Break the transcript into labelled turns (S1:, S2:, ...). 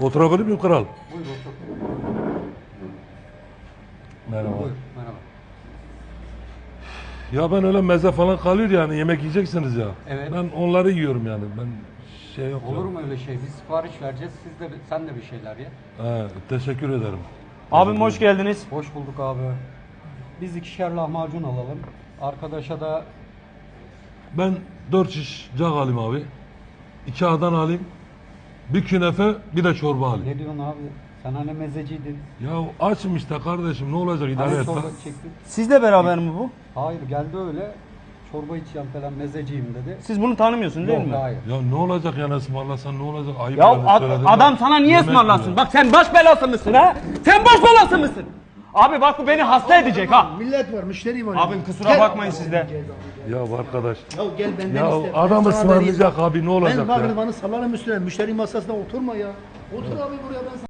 S1: Oturabilir miyim kral?
S2: Buyur otur.
S1: Merhaba.
S2: Buyur. Merhaba.
S1: Ya ben öyle meze falan kalıyor yani yemek yiyeceksiniz ya.
S2: Evet.
S1: Ben onları yiyorum yani. Ben şey yok.
S2: Olur
S1: ya.
S2: mu öyle şey? Biz sipariş vereceğiz. Sen de bir şeyler ye.
S1: He, teşekkür ederim.
S3: Abim hoş geldiniz.
S2: Hoş bulduk abi. Biz 2'şer lahmacun alalım. Arkadaşa da
S1: Ben 4 şiş cağ alayım abi. 2 Adana alayım. Bir künefe, bir de çorba alayım.
S2: ne diyorsun abi? Sen hani mezeciydin.
S1: Ya açım işte kardeşim, ne olacak idare
S2: Hani
S1: et.
S2: çorba
S1: lan.
S2: çektin.
S3: Sizle beraber mi bu?
S2: Hayır geldi öyle. Çorba içeceğim falan mezeciyim dedi.
S3: Siz bunu tanımıyorsun değil
S2: Yok
S3: mi?
S2: hayır.
S1: Ya ne olacak yani ısmarlasan ne olacak? Ayıp
S3: Ya
S1: yani söyledim
S3: adam
S1: ben.
S3: sana niye
S1: Yemek
S3: ısmarlasın?
S1: ya.
S3: Bak sen baş belası mısın ha? Sen baş belası mısın? Abi bak bu beni hasta edecek ha.
S4: Millet var, müşteri var.
S3: Abim kusura bakmayın siz de.
S1: Ya arkadaş.
S4: Ya gel benden
S1: Ya
S4: iste.
S1: adam
S4: Ben sana
S1: ısmarlayacak abi ne
S4: vereyim.
S1: olacak
S4: Ben
S1: ya?
S4: bana salarım üstüne. Müşteri masasına oturma ya. Otur abi buraya ben sana.